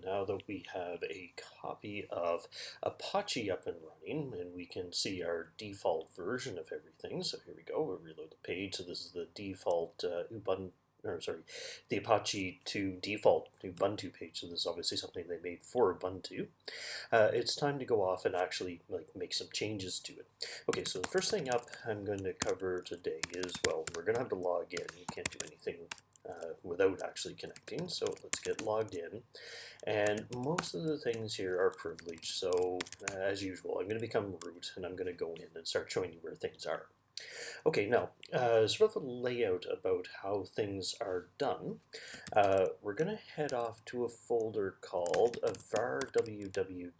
now that we have a copy of Apache up and running, and we can see our default version of everything. So here we go, we'll reload the page. So this is the default Ubuntu, or sorry, the Apache2 default Ubuntu page. So this is obviously something they made for Ubuntu. It's time to go off and actually make some changes to it. Okay, so the first thing up I'm going to cover today is, well, we're going to have to log in. You can't do anything without actually connecting. So let's get logged in. And most of the things here are privileged. So as usual, I'm going to become root and I'm going to go in and start showing you where things are. Okay, now, sort of a layout about how things are done. We're going to head off to a folder called var www.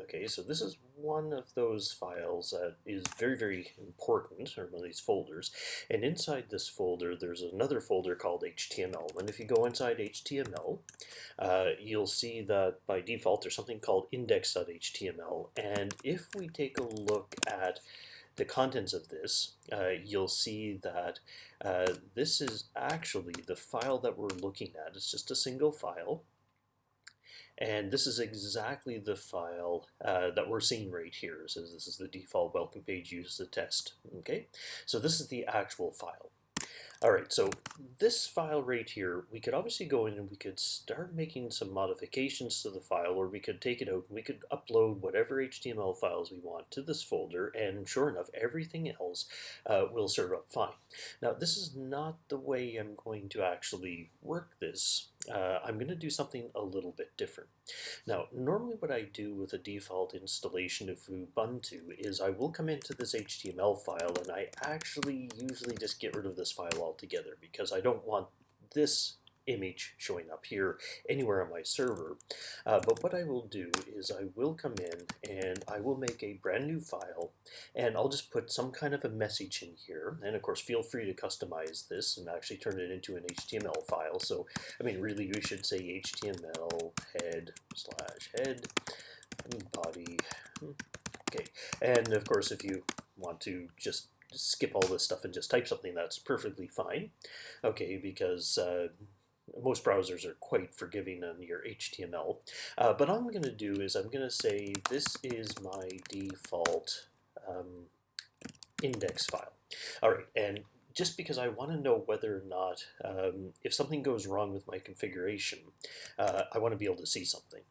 Okay, so this is one of those files that is very, very important, or one of these folders. And inside this folder, there's another folder called HTML. And if you go inside HTML, you'll see that by default, there's something called index.html. And if we take a look at the contents of this, you'll see that this is actually the file that we're looking at. It's just a single file. And this is exactly the file that we're seeing right here. So this is the default welcome page used as a test. Okay, so this is the actual file. All right, so this file right here, we could obviously go in and we could start making some modifications to the file, or we could take it out and we could upload whatever HTML files we want to this folder, and sure enough, everything else will serve up fine. Now, this is not the way I'm going to actually work this. I'm going to do something a little bit different. Now, normally what I do with a default installation of Ubuntu is I will come into this HTML file and I actually usually just get rid of this file altogether because I don't want this image showing up here anywhere on my server. But what I will do is I will come in and I will make a brand new file, and I'll just put some kind of a message in here. And of course, feel free to customize this and actually turn it into an HTML file. So, I mean, really, we should say HTML head/head body. Okay, and of course, if you want to just skip all this stuff and just type something, that's perfectly fine. Okay, because most browsers are quite forgiving on your HTML. But all I'm going to do is I'm going to say this is my default index file. All right, and just because I want to know whether or not, if something goes wrong with my configuration, I want to be able to see something.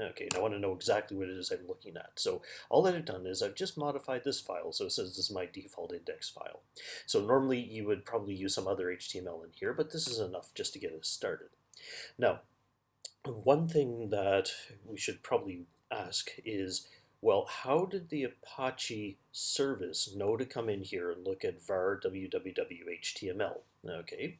Okay, and I want to know exactly what it is I'm looking at. So all that I've done is I've just modified this file, so it says this is my default index file. So normally you would probably use some other HTML in here, but this is enough just to get us started. Now, one thing that we should probably ask is, well, how did the Apache service know to come in here and look at var www HTML? Okay,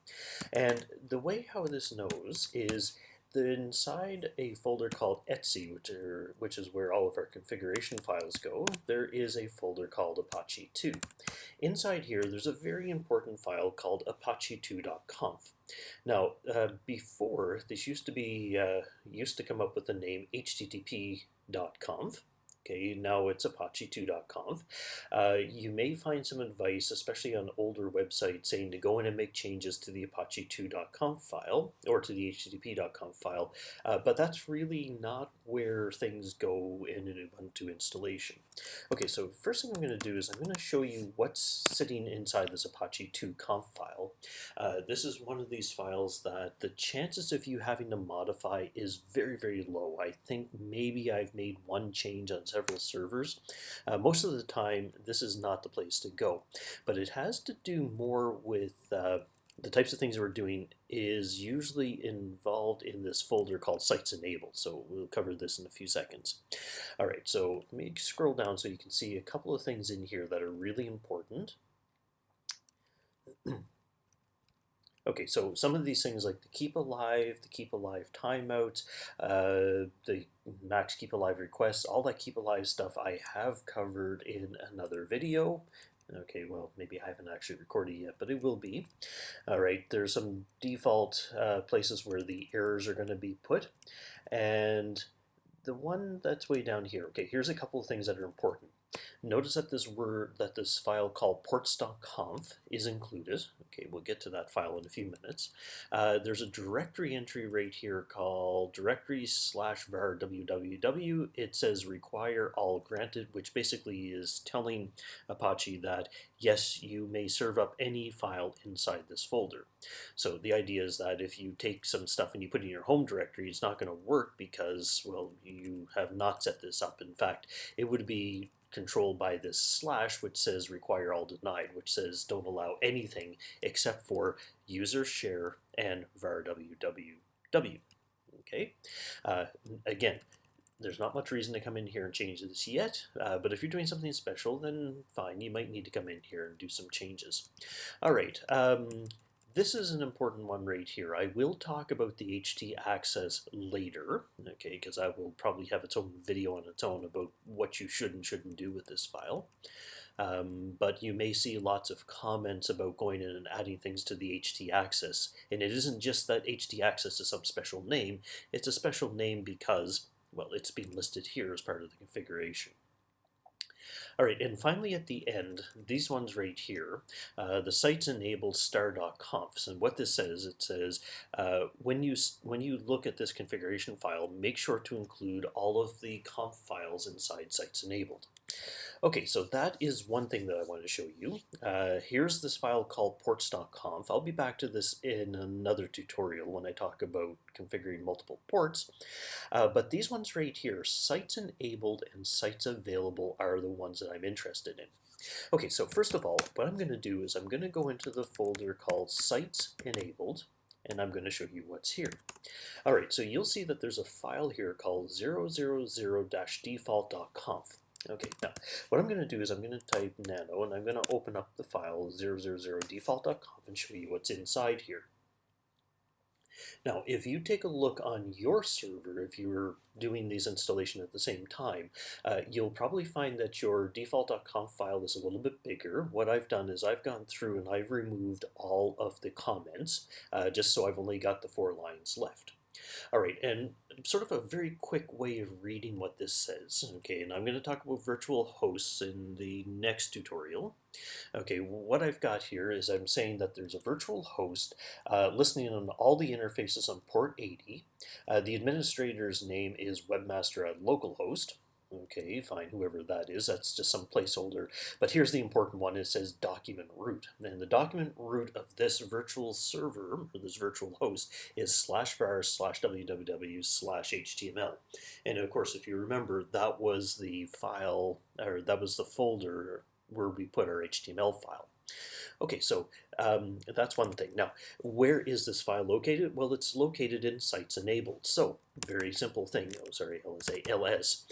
and the way how this knows is inside a folder called etc, which is where all of our configuration files go, there is a folder called Apache2. Inside here, there's a very important file called Apache2.conf. Now, before, this used to come up with the name http.conf. Okay, now it's Apache2.conf. You may find some advice, especially on older websites, saying to go in and make changes to the Apache2.conf file or to the http.conf file, but that's really not where things go in an Ubuntu installation. Okay, so first thing I'm going to do is I'm going to show you what's sitting inside this Apache2 file. This is one of these files that the chances of you having to modify is very, very low. I think maybe I've made one change on several servers. Most of the time, this is not the place to go, but it has to do more with the types of things we're doing is usually involved in this folder called sites enabled. So we'll cover this in a few seconds. All right, so let me scroll down so you can see a couple of things in here that are really important. Okay, so some of these things like the keep alive timeout, the max keep alive requests, all that keep alive stuff I have covered in another video. Okay, well, maybe I haven't actually recorded yet, but it will be. All right, there's some default places where the errors are going to be put. And the one that's way down here, okay, here's a couple of things that are important. Notice that this file called ports.conf is included. Okay, we'll get to that file in a few minutes. There's a directory entry right here called directory/var www. It says require all granted, which basically is telling Apache that yes, you may serve up any file inside this folder. So the idea is that if you take some stuff and you put it in your home directory, it's not going to work because, well, you have not set this up. In fact, it would be controlled by this slash, which says require all denied, which says don't allow anything except for user share and var www. Okay, again, there's not much reason to come in here and change this yet, but if you're doing something special, then fine, you might need to come in here and do some changes. All right. This is an important one right here. I will talk about the HT access later, okay, because I will probably have its own video on its own about what you should and shouldn't do with this file. But you may see lots of comments about going in and adding things to the HT access. And it isn't just that HT access is some special name. It's a special name because, well, it's been listed here as part of the configuration. All right, and finally at the end, these ones right here, the sites enabled star.confs, and what this says, it says when you look at this configuration file, make sure to include all of the conf files inside sites enabled. Okay, so that is one thing that I want to show you. Here's this file called ports.conf. I'll be back to this in another tutorial when I talk about configuring multiple ports. But these ones right here, sites enabled and sites available, are the ones that I'm interested in. Okay, so first of all, what I'm going to do is I'm going to go into the folder called sites enabled, and I'm going to show you what's here. All right, so you'll see that there's a file here called 000-default.conf. Okay, now what I'm going to do is I'm going to type nano and I'm going to open up the file 000-default.conf and show you what's inside here. Now, if you take a look on your server, if you're doing these installations at the same time, you'll probably find that your default.conf file is a little bit bigger. What I've done is I've gone through and I've removed all of the comments, just so I've only got the 4 lines left. All right, and sort of a very quick way of reading what this says. Okay, and I'm going to talk about virtual hosts in the next tutorial. Okay, what I've got here is I'm saying that there's a virtual host listening on all the interfaces on port 80. The administrator's name is webmaster at localhost. Okay, fine, whoever that is, that's just some placeholder. But here's the important one, it says document root. And the document root of this virtual server, or this virtual host, is /var/www/html. And of course, if you remember, that was the file, or that was the folder where we put our HTML file. Okay, so that's one thing. Now, where is this file located? Well, it's located in sites enabled. So, very simple thing. Oh, sorry, ls.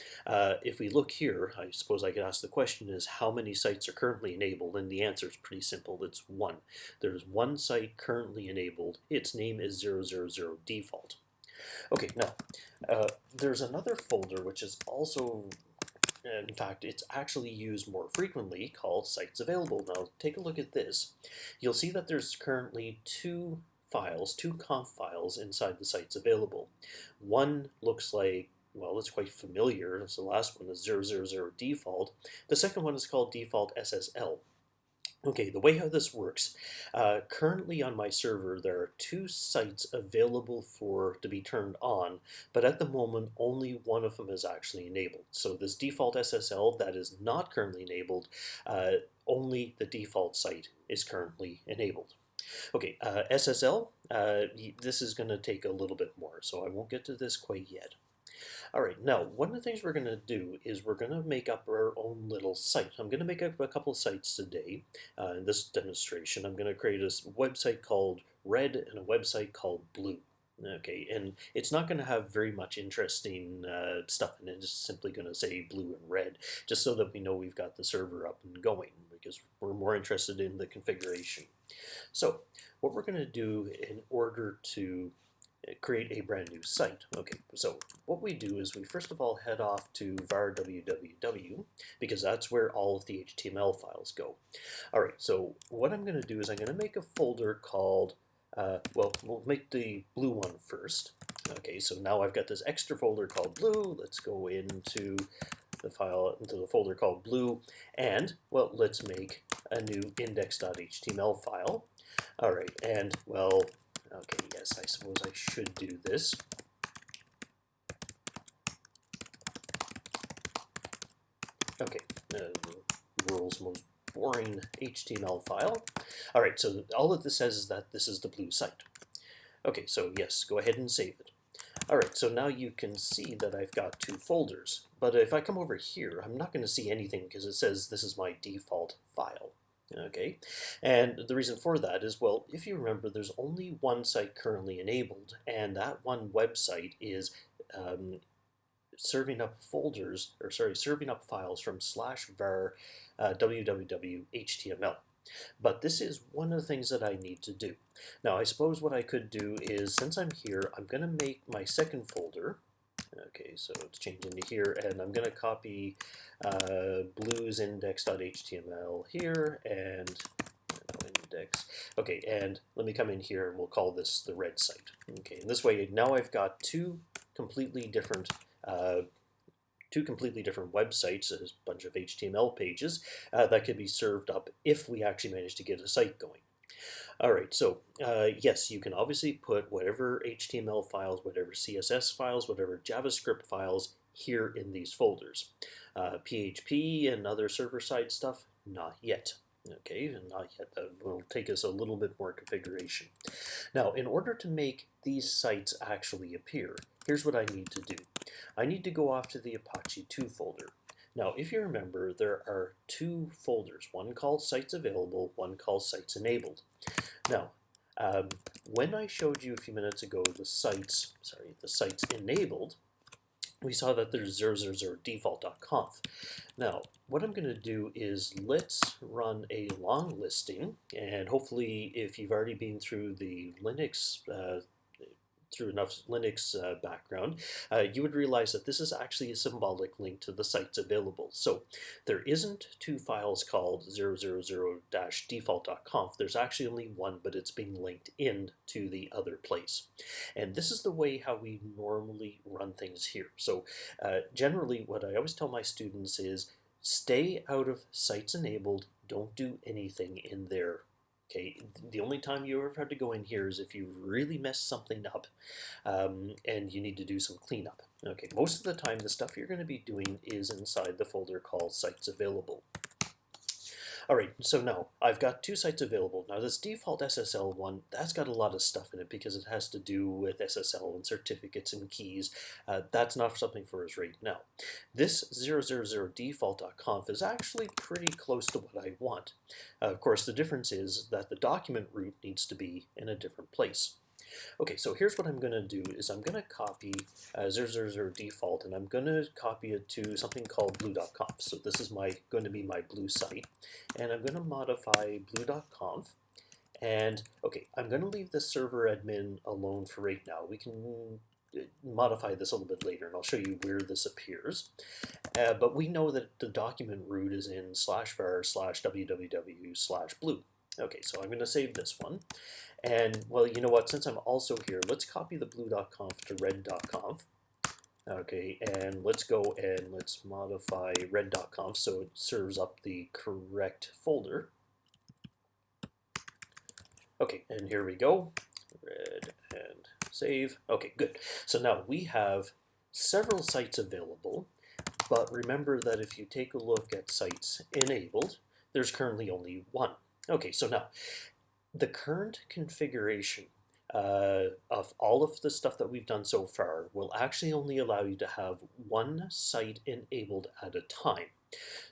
If we look here, I suppose I could ask the question is how many sites are currently enabled? And the answer is pretty simple. It's 1. There's one site currently enabled. Its name is 000default. Okay, now, there's another folder which is also, in fact, it's actually used more frequently, called sites available. Now, take a look at this. You'll see that there's currently 2 files, 2 conf files inside the sites available. One looks like, well, it's quite familiar. So the last one is 000default. The second one is called default SSL. Okay, the way how this works, currently on my server there are 2 sites available to be turned on, but at the moment only one of them is actually enabled. So this default SSL that is not currently enabled, only the default site is currently enabled. Okay, SSL, this is going to take a little bit more, so I won't get to this quite yet. All right, now one of the things we're going to do is we're going to make up our own little site. I'm going to make up a couple of sites today in this demonstration. I'm going to create a website called Red and a website called Blue. Okay, and it's not going to have very much interesting stuff in it. It's simply going to say blue and red, just so that we know we've got the server up and going, because we're more interested in the configuration. So what we're going to do in order to create a brand new site. Okay, so what we do is we first of all head off to var www, because that's where all of the HTML files go. All right, so what I'm going to do is I'm going to make a folder called, well, we'll make the blue one first. Okay, so now I've got this extra folder called blue. Let's go into the file into the folder called blue, and, well, let's make a new index.html file. All right, and, well, okay, yes, I suppose I should do this. Okay, world's most boring HTML file. All right, so all that this says is that this is the blue site. Okay, so yes, go ahead and save it. All right, so now you can see that I've got two folders, but if I come over here, I'm not going to see anything because it says this is my default file. Okay, and the reason for that is, well, if you remember, there's only one site currently enabled, and that one website is serving up folders, or sorry, serving up files from /var www html. But this is one of the things that I need to do. Now, I suppose what I could do is, since I'm here, I'm going to make my second folder. Okay, so it's changed into here, and I'm going to copy blues index.html here, and index. Okay, and let me come in here, and we'll call this the red site. Okay, and this way, now I've got two completely different websites, a bunch of HTML pages that could be served up if we actually manage to get a site going. All right, so yes, you can obviously put whatever HTML files, whatever CSS files, whatever JavaScript files here in these folders. PHP and other server-side stuff, not yet. Okay, not yet. That will take us a little bit more configuration. Now, in order to make these sites actually appear, here's what I need to do. I need to go off to the Apache2 folder. Now, if you remember, there are two folders, one called Sites Available, one called Sites Enabled. Now, when I showed you a few minutes ago the sites enabled, we saw that there's 000 default.conf. Now, what I'm going to do is let's run a long listing, and hopefully if you've already been through the Linux through enough Linux background, you would realize that this is actually a symbolic link to the sites available. So there isn't two files called 000-default.conf. There's actually only one, but it's being linked in to the other place. And this is the way how we normally run things here. So generally, what I always tell my students is stay out of sites enabled. Don't do anything in there. Okay, the only time you ever have to go in here is if you've really messed something up and you need to do some cleanup. Okay, most of the time the stuff you're going to be doing is inside the folder called Sites Available. All right, so now I've got two sites available. Now this default SSL one, that's got a lot of stuff in it because it has to do with SSL and certificates and keys. That's not something for us right now. This 000default.conf is actually pretty close to what I want. Of course, the difference is that the document root needs to be in a different place. Okay, so here's what I'm going to do is I'm going to copy 000 default, and I'm going to copy it to something called blue.conf. So this is going to be my blue site, and I'm going to modify blue.conf. And okay, I'm going to leave the server admin alone for right now. We can modify this a little bit later, and I'll show you where this appears. But we know that the document root is in /var/www/blue. Okay, so I'm going to save this one. And, well, you know what, since I'm also here, let's copy the blue.conf to red.conf. Okay, and let's go and let's modify red.conf so it serves up the correct folder. Okay, and here we go. Red and save. Okay, good. So now we have several sites available, but remember that if you take a look at sites enabled, there's currently only one. Okay, so now the current configuration of all of the stuff that we've done so far will actually only allow you to have one site enabled at a time.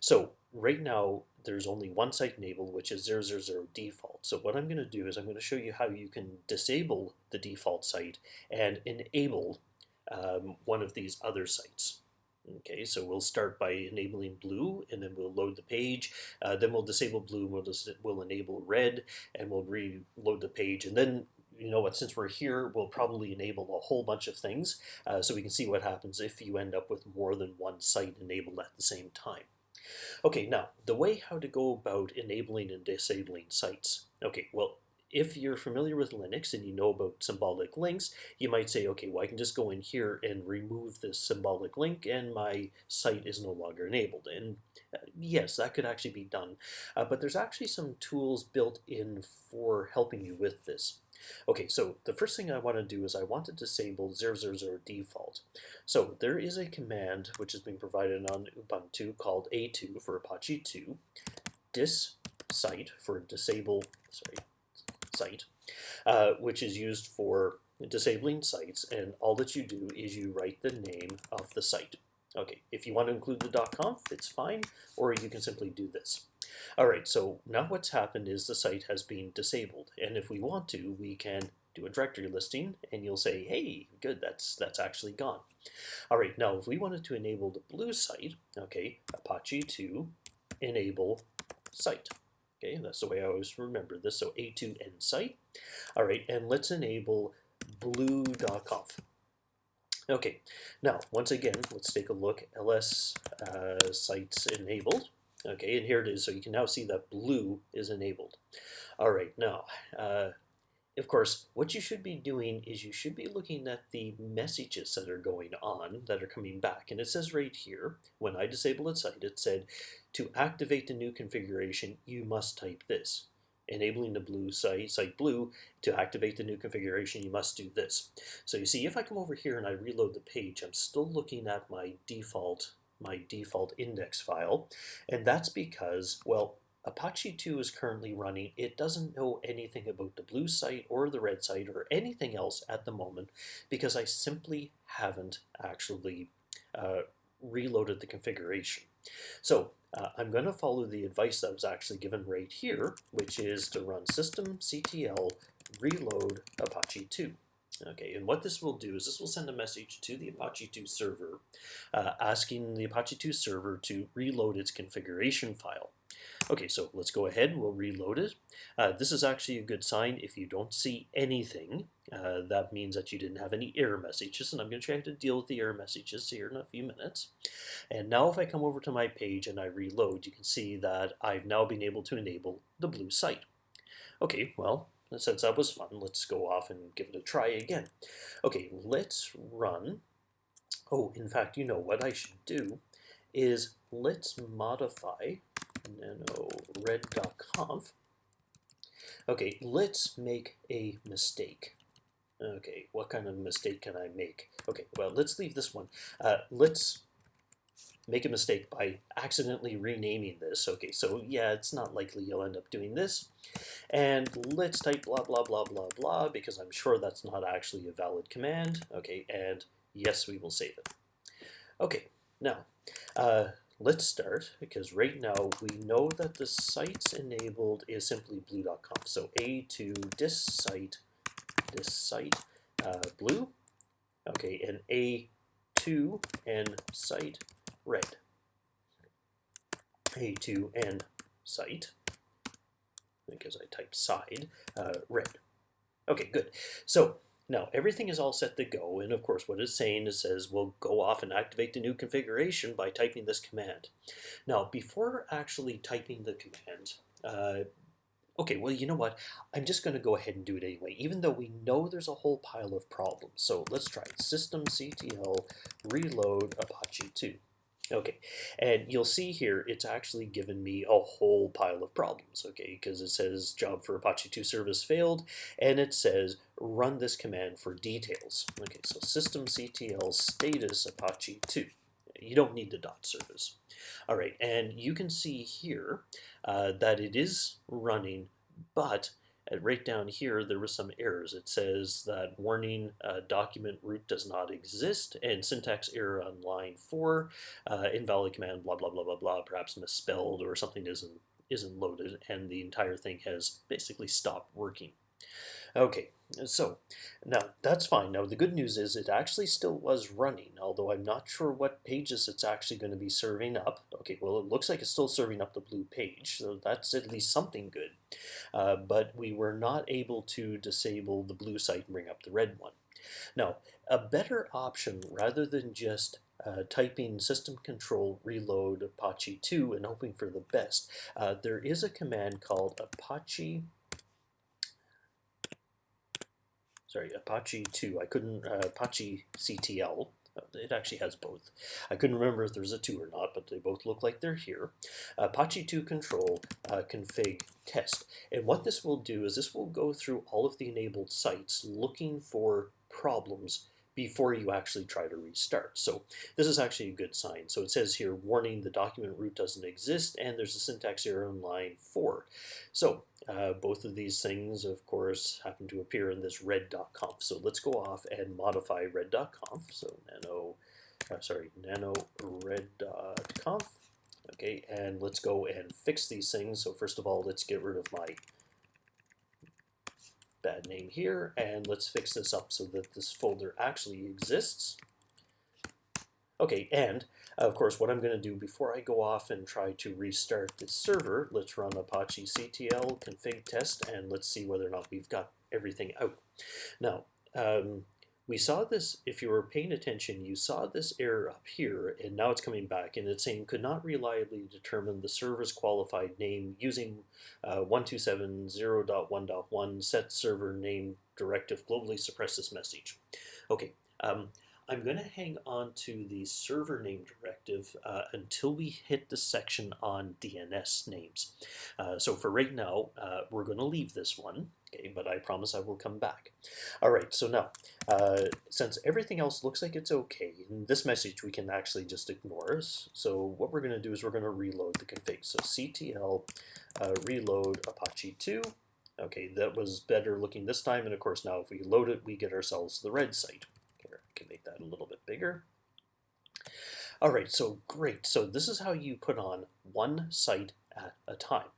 So right now there's only one site enabled, which is 000 default. So what I'm going to do is I'm going to show you how you can disable the default site and enable one of these other sites. Okay, so we'll start by enabling blue, and then we'll load the page. Then we'll disable blue, we'll enable red, and we'll reload the page. And then, you know what, since we're here, we'll probably enable a whole bunch of things so we can see what happens if you end up with more than one site enabled at the same time. Okay, now, the way how to go about enabling and disabling sites. Okay, well, if you're familiar with Linux and you know about symbolic links, you might say, okay, well, I can just go in here and remove this symbolic link and my site is no longer enabled. And yes, that could actually be done. But there's actually some tools built in for helping you with this. Okay, so the first thing I want to do is I want to disable 000 default. So there is a command which has been provided on Ubuntu called A2 for Apache2, dis site for disable, site, which is used for disabling sites, and all that you do is you write the name of the site. Okay, if you want to include the .conf, it's fine, or you can simply do this. All right, so now what's happened is the site has been disabled, and if we want to, we can do a directory listing, and you'll say, hey, good, that's actually gone. All right, now if we wanted to enable the blue site, okay, Apache2 enable site. Okay, that's the way I always remember this. So A2 end site. All right, and let's enable blue.conf. Okay, now once again, let's take a look. ls sites enabled. Okay, and here it is. So you can now see that blue is enabled. All right, now, of course, what you should be doing is you should be looking at the messages that are going on, that are coming back. And it says right here, when I disabled the site, it said, to activate the new configuration, you must type this. Enabling the blue site blue, to activate the new configuration, you must do this. So you see, if I come over here and I reload the page, I'm still looking at my default index file. And that's because, well, Apache 2 is currently running. It doesn't know anything about the blue site or the red site or anything else at the moment because I simply haven't actually reloaded the configuration. So I'm going to follow the advice that was actually given right here, which is to run systemctl reload Apache 2. Okay, and what this will do is this will send a message to the Apache 2 server asking the Apache 2 server to reload its configuration file. Okay, so let's go ahead, we'll reload it. This is actually a good sign. If you don't see anything, that means that you didn't have any error messages, and I'm going to try to deal with the error messages here in a few minutes. And now if I come over to my page and I reload, you can see that I've now been able to enable the blue site. Okay, well, since that was fun, let's go off and give it a try again. Okay, let's run. Oh, in fact, you know what I should do is let's modify nano red.conf. Okay, let's make a mistake. Okay, what kind of mistake can I make? Okay, well, let's leave this one. Let's make a mistake by accidentally renaming this. Okay, so yeah, it's not likely you'll end up doing this. And let's type blah, blah, blah, blah, blah, because I'm sure that's not actually a valid command. Okay, and yes, we will save it. Okay, now, let's start, because right now we know that the sites enabled is simply blue.conf. So A2 dis site blue, okay, and A2 and site red. A2 and site, because I typed side, red. Okay, good. So now everything is all set to go, and of course what it's saying is says we'll go off and activate the new configuration by typing this command. Now before actually typing the command, okay, well, you know what? I'm just going to go ahead and do it anyway, even though we know there's a whole pile of problems. So let's try it. Systemctl reload Apache 2. Okay, and you'll see here it's actually given me a whole pile of problems, okay, because it says job for Apache 2 service failed, and it says run this command for details. Okay, so systemctl status Apache 2. You don't need the dot service. All right, and you can see here that it is running, but right down here there were some errors. It says that warning document root does not exist, and syntax error on line 4, invalid command, blah blah blah blah blah, perhaps misspelled or something isn't loaded, and the entire thing has basically stopped working. Okay, so now that's fine. Now the good news is it actually still was running, although I'm not sure what pages it's actually going to be serving up. Okay, well, it looks like it's still serving up the blue page, so that's at least something good. But we were not able to disable the blue site and bring up the red one. Now, a better option, rather than just typing system control reload Apache 2 and hoping for the best, there is a command called Apache sorry, Apache2. I couldn't, Apache-CTL. It actually has both. I couldn't remember if there's a 2 or not, but they both look like they're here. Apache2 control config test. And what this will do is this will go through all of the enabled sites looking for problems before you actually try to restart. So this is actually a good sign. So it says here, warning, the document root doesn't exist, and there's a syntax error in line 4. So both of these things, of course, happen to appear in this red.conf. So let's go off and modify red.conf. So nano red.conf. Okay, and let's go and fix these things. So first of all, let's get rid of my bad name here, and let's fix this up so that this folder actually exists. Okay, and of course what I'm going to do before I go off and try to restart this server, let's run Apache-CTL config test, and let's see whether or not we've got everything out. Now, we saw this, if you were paying attention, you saw this error up here, and now it's coming back, and it's saying could not reliably determine the server's qualified name using 127.0.1.1 set server name directive globally suppress this message. Okay, I'm going to hang on to the server name directive until we hit the section on DNS names. So for right now, we're going to leave this one, okay, but I promise I will come back. All right, so now, since everything else looks like it's okay, in this message we can actually just ignore. So what we're going to do is we're going to reload the config. So CTL reload Apache2. Okay, that was better looking this time, and of course now if we load it, we get ourselves the red site. Can make that a little bit bigger. All right, so great. So this is how you put on one site at a time.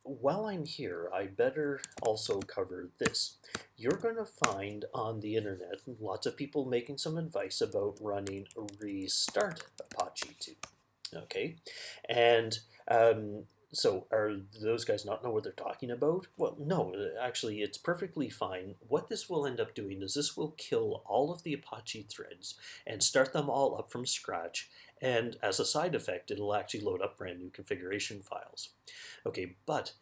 While I'm here, I better also cover this. You're going to find on the internet lots of people making some advice about running restart Apache2. Okay, and so are those guys not know what they're talking about? Well, no, actually it's perfectly fine. What this will end up doing is this will kill all of the Apache threads and start them all up from scratch, and as a side effect it'll actually load up brand new configuration files. Okay, but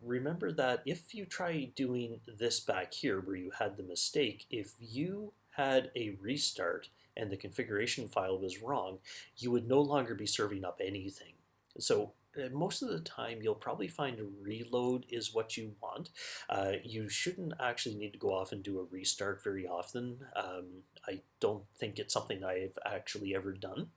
remember that if you try doing this back here where you had the mistake, if you had a restart and the configuration file was wrong, you would no longer be serving up anything. So most of the time you'll probably find a reload is what you want. You shouldn't actually need to go off and do a restart very often. I don't think it's something I've actually ever done.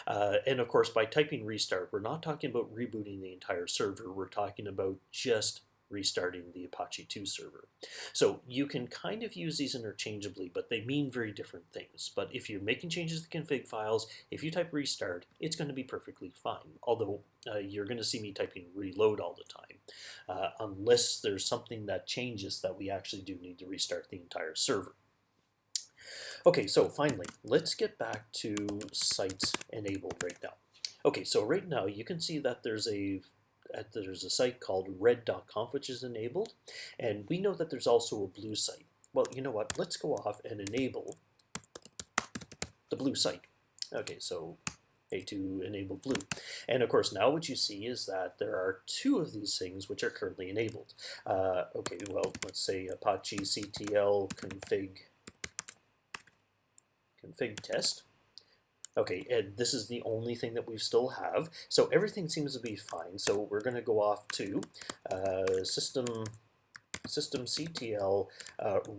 And of course by typing restart, we're not talking about rebooting the entire server, we're talking about just restarting the Apache2 server. So you can kind of use these interchangeably, but they mean very different things. But if you're making changes to the config files, if you type restart, it's going to be perfectly fine. Although you're going to see me typing reload all the time, unless there's something that changes that we actually do need to restart the entire server. Okay, so finally, let's get back to sites enabled right now. Okay, so right now you can see that there's a site called red.conf which is enabled, and we know that there's also a blue site. Well, you know what? Let's go off and enable the blue site. Okay, so A2 enable blue. And of course, now what you see is that there are two of these things which are currently enabled. Okay, well, let's say Apache-CTL config test. Okay, and this is the only thing that we still have. So everything seems to be fine. So we're going to go off to systemctl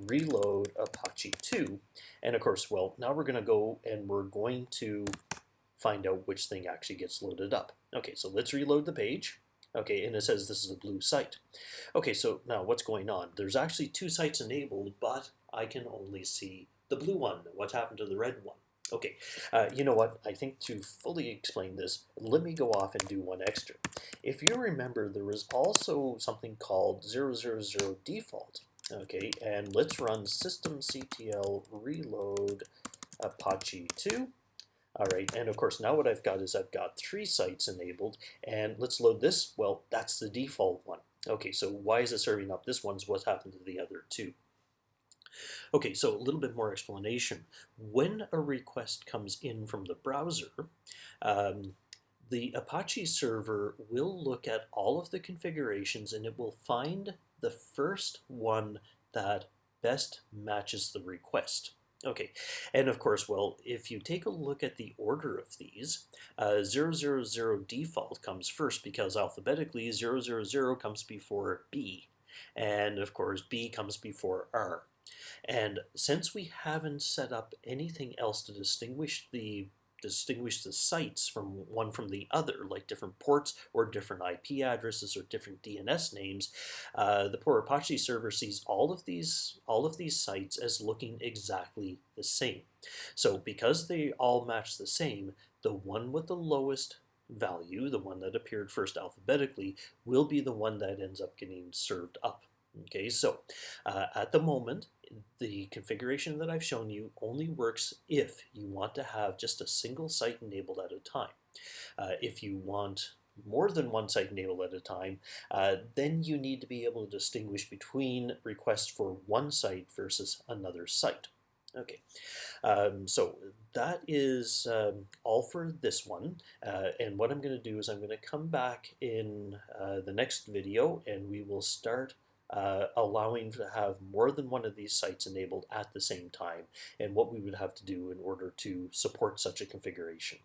reload Apache2. And of course, well, now we're going to go and we're going to find out which thing actually gets loaded up. Okay, so let's reload the page. Okay, and it says this is a blue site. Okay, so now what's going on? There's actually two sites enabled, but I can only see the blue one. What's happened to the red one? Okay, you know what? I think to fully explain this, let me go off and do one extra. If you remember, there was also something called 000 default. Okay, and let's run systemctl reload Apache2. All right, and of course now what I've got is I've got three sites enabled, and let's load this. Well, that's the default one. Okay, so why is it serving up this one's what happened to the other two? Okay, so a little bit more explanation. When a request comes in from the browser, the Apache server will look at all of the configurations and it will find the first one that best matches the request. Okay, and of course, well, if you take a look at the order of these, 000 default comes first because alphabetically 000 comes before B, and of course B comes before R. And since we haven't set up anything else to distinguish the sites from one from the other, like different ports or different IP addresses or different DNS names, the poor Apache server sees all of these sites as looking exactly the same. So because they all match the same, the one with the lowest value, the one that appeared first alphabetically, will be the one that ends up getting served up. Okay, so at the moment, the configuration that I've shown you only works if you want to have just a single site enabled at a time. If you want more than one site enabled at a time, then you need to be able to distinguish between requests for one site versus another site. Okay, so that is all for this one. And what I'm going to do is I'm going to come back in the next video and we will start allowing to have more than one of these sites enabled at the same time and what we would have to do in order to support such a configuration.